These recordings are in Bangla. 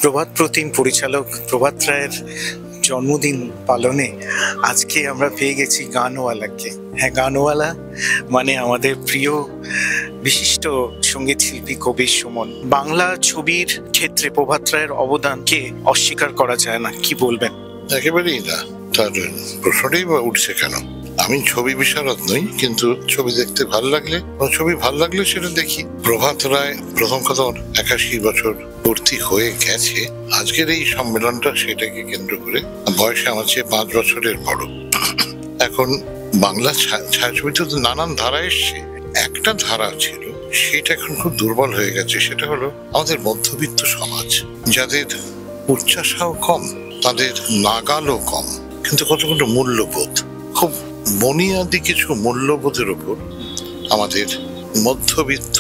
প্রভাত প্রতিম পরিচালক প্রভাত রায়ের জন্মদিন পালনে আজকে আমরা পেয়ে গেছি গানওয়ালাকে। হ্যাঁ, গানওয়ালা মানে আমাদের প্রিয় বিশিষ্ট সঙ্গীত শিল্পী কবির সুমন। বাংলা ছবির ক্ষেত্রে প্রভাত রায়ের অবদানকে অস্বীকার করা যায় না, কি বলবেন? একেবারেই না। তার প্রশ্নটাই বা উঠছে কেন? আমি ছবি বিশারদ নই, কিন্তু ছবি দেখতে ভালো লাগলে, ছবি ভালো লাগলে সেটা দেখি। প্রভাত রায় প্রথম কথা 81 বছর পূর্তি হয়ে গেছে। আজকের এই সম্মেলনটা সেটাকে কেন্দ্র করে, বয়সে আমার চেয়ে 5 বছরের বড়। এখন বাংলা ছায়াছবিতে তো নানান ধারা এসছে। একটা ধারা ছিল, সেটা এখন খুব দুর্বল হয়ে গেছে। সেটা হলো আমাদের মধ্যবিত্ত সমাজ, যাদের উচ্চাসাও কম, তাদের নাগালও কম, কিন্তু কতগুলো মূল্যবোধ, খুব বুনিয়াদি কিছু মূল্যবোধের উপর আমাদের মধ্যবিত্ত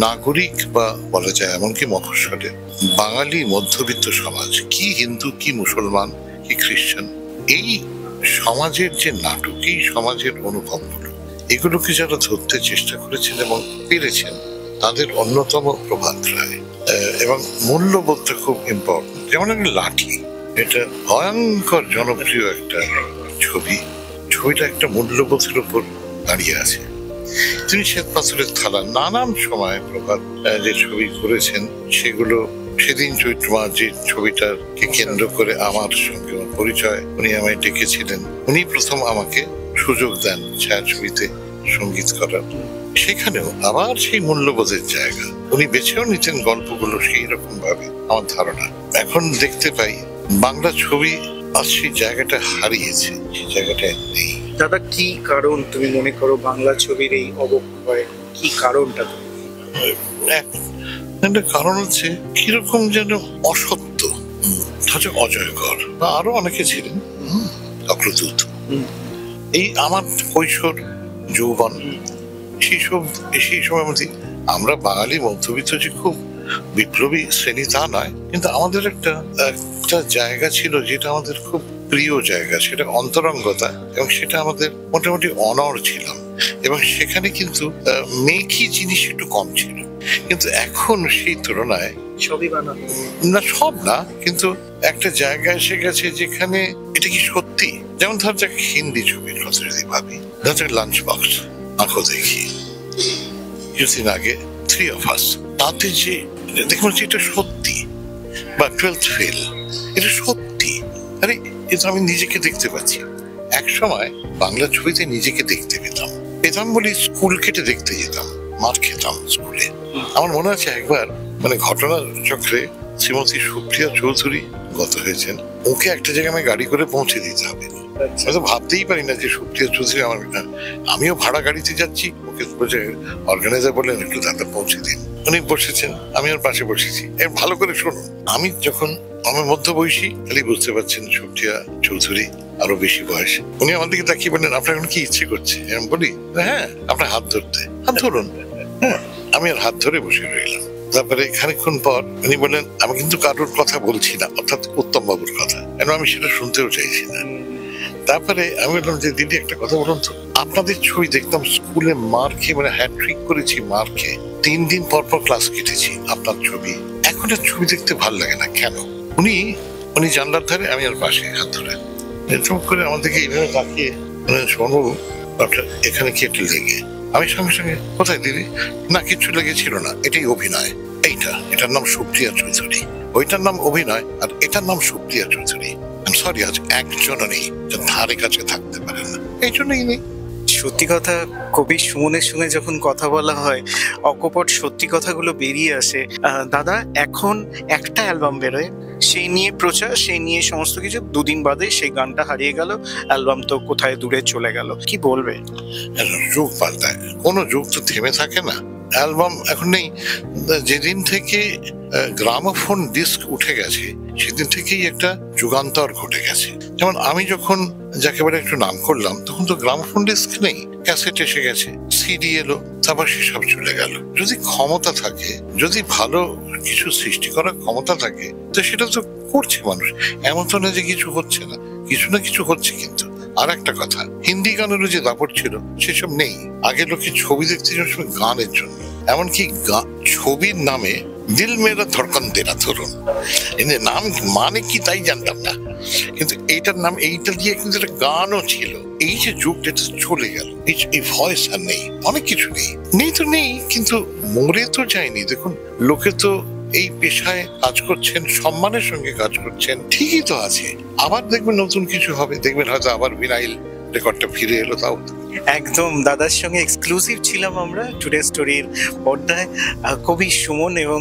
নাগরিক, বা বলা যায় এমনকি মফস্বলের বাঙালি মধ্যবিত্ত সমাজ, কি হিন্দু, কি মুসলমান, কি খ্রিস্টান, এই সমাজের যে নাটক, এই সমাজের অনুভবগুলো, এগুলোকে যারা ধরতে চেষ্টা করেছেন এবং পেরেছেন, তাদের অন্যতম প্রভাত রায়। এবং মূল্যবোধটা খুব ইম্পর্টেন্ট। যেমন একটা লাঠি, এটা ভয়ঙ্কর জনপ্রিয় একটা ছবি। ছবিটা একটা মূল্যবোধের উপর দাঁড়িয়ে আছে। তিনি শ্বেত পাথরের থালা, নানান সময় প্রভাত যে ছবি করেছেন, সেগুলো, সেদিন চৈত্র মাস যে ছবিটাকে কেন্দ্র করে আমার সঙ্গে পরিচয়, উনি আমায় ডেকেছিলেন। উনি প্রথম আমাকে সুযোগ দেন ছায়াছবিতে সঙ্গীত করার। সেখানেও আবার সেই মূল্যবোধের জায়গা, উনি বেছেও নিতেন গল্পগুলো সেই রকম ভাবে। আমার ধারণা এখন দেখতে পাই বাংলা ছবি আজ সেই জায়গাটা হারিয়েছে, সেই জায়গাটা নেই। দাদা, কি কারণ তুমি মনে করো বাংলা ছবির এই অবক্ষয়? কি কারণটা? একটা কারণ হচ্ছে কিরকম যেন অসত্য, অজয়কর বা আরো অনেকে ছিলেন, অগ্রদূত। এই আমার কৈশোর যৌবন, সেই সময় মধ্যে আমরা বাঙালি মধ্যবিত্ত যে খুব বিপ্লবী শ্রেণী তা নয়, কিন্তু আমাদের একটা জায়গা ছিল যেটা আমাদের খুব প্রিয় জায়গা, সেটা অন্তরঙ্গতা, এবং সেটা আমাদের মোটামুটি অনড় ছিলাম। এবং সেখানে কিন্তু মেকি জিনিস একটু কম ছিল। কিন্তু এখন সেই তুলনায় সবই বানানো না, সব না, কিন্তু একটা জায়গা এসে গেছে যেখানে এটা কি সত্যি। যেমন ধর যাক হিন্দি ছবির কথা যদি ভাবি, ধর লাঞ্চ বক্স, আঁকো দেখি, কিছুদিন আগে 3 of us, তাতে যে দেখুন এটা সত্যি, বা 12th ফেল, এটা সত্যি। আরে এটা আমি নিজেকে দেখতে পাচ্ছি। এক সময় বাংলা ছবিতে নিজেকে দেখতে পেতাম বলে স্কুল কেটে দেখতে যেতাম, মার খেতাম স্কুলে। আমার মনে আছে একবার, মানে ঘটনার চক্রে শ্রীমতী সুপ্রিয়া চৌধুরী গত হয়েছেন, ওকে একটা জায়গায় আমি গাড়ি করে পৌঁছে দিতে হবে। হয়তো ভাবতেই পারি না যে সুপ্রিয়া চৌধুরী আমার, আমিও ভাড়া গাড়িতে যাচ্ছি, ওকে অর্গানাইজার বললেন একটু দাদা পৌঁছে দিন। উনি বসেছেন, আমি ওর পাশে বসেছি। ভালো করে শুনুন, আমি যখন আমার মধ্য বয়সী, খালি বুঝতে পারছেন সুপ্রিয়া চৌধুরী আরো বেশি বয়স। উনি আমার দিকে তাকিয়ে বললেন, আপনার এখন কি ইচ্ছে করছে? আমি বলি, হ্যাঁ আপনার হাত ধরতে। হাত ধরুন। হ্যাঁ, আমি আর হাত ধরে বসে রইলাম। তারপরে খানিকক্ষণ পর উনি বললেন, আমি কিন্তু কারোর কথা বলছি না, অর্থাৎ উত্তম বাবুর কথা, কেন আমি সেটা শুনতেও চাইছি না। তারপরে আমি বললাম যে দিদি একটা কথা বলুন তো, আপনাদের ছবি দেখতাম স্কুলে মার খেয়ে, মানে হ্যাট্রিক করেছি মার খেয়ে, 3 দিন পর পর ক্লাস কেটেছি, আপনার ছবি এখন আর ছবি দেখতে ভালো লাগে না কেন? উনি জানলার ধারে, আমি আর পাশে হাত ধরে, চুপ করে আমাদেরকে এইভাবে তাকিয়ে শোনো আপনার এখানে কি একটু লেগে? আমি সঙ্গে সঙ্গে, কোথায় দিদি? না কিছু লেগেছিল না, এটাই অভিনয়। এটার নাম সুপ্রিয়া চৌধুরী, ওইটার নাম অভিনয়, আর এটার নাম সুপ্রিয়া চৌধুরী। সরি, আজ একজনও নেই যে ধারে কাছে থাকতে পারে না, এই জন্যই নেই। সত্যি কথা, কবি সুমনের সঙ্গে যখন কথা বলা হয়, অকপট সত্যি কথাগুলো বেরিয়ে আসে। দাদা, এখন একটা অ্যালবাম বেরোয়, সেই নিয়ে প্রচার, সেই নিয়ে সমস্ত কিছু, 2 দিন বাদে সেই গানটা হারিয়ে গেল, অ্যালবাম তো কোথায় দূরে চলে গেল। কি বলবে? যুগ পাল্টায়, কোনো যুগ তো থেমে থাকে না। অ্যালবাম এখন নেই। যেদিন থেকে গ্রামোফোন ডিস্ক উঠে গেছে, সেদিন থেকেই একটা যুগান্তর ঘটে গেছে। যেমন আমি যখন যাকে বলে একটু নাম করলাম, তখন তো গ্রামোফোন ডিস্ক নেই, ক্যাসেট এসে গেছে, সিডি এলো, তারপর সেসব চলে গেল। যদি ক্ষমতা থাকে, যদি ভালো কিছু সৃষ্টি করার ক্ষমতা থাকে, তো সেটা তো করছে মানুষ। এমন তো না যে কিছু হচ্ছে না, কিছু না কিছু হচ্ছে। কিন্তু আর একটা কথা, হিন্দি গানেরও যে দাপট ছিল সেসব নেই। আগে লোকে ছবি দেখতে যাওয়ার সময় গানের জন্য, এমনকি ছবির নামে দিল মেরা ধড়কন দেনা ধরুন, এই যে নাম মানে কি তাই জানতাম না, কিন্তু এইটার নাম এইটা দিয়ে কিন্তু একটা গানও ছিল। এই যে যুগটা চলে গেল, এই ভয়েস আর নেই, অনেক কিছু নেই, নেই তো নেই, কিন্তু মরে তো যায়নি। দেখুন লোকে তো এই পেশায় কাজ করছেন, সম্মানের সঙ্গে কাজ করছেন, ঠিকই তো আছে। আবার দেখবেন নতুন কিছু হবে, দেখবেন হয়তো আবার ভিনাইল রেকর্ডটা ফিরে এলো, তাও একদম দাদার সঙ্গে এক্সক্লুসিভ ছিলাম আমরা টুডে স্টোরির পর্দায়। কবি সুমন এবং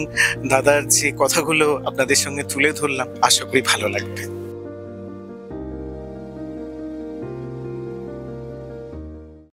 দাদার যে কথাগুলো আপনাদের সঙ্গে তুলে ধরলাম, আশা করি ভালো লাগবে।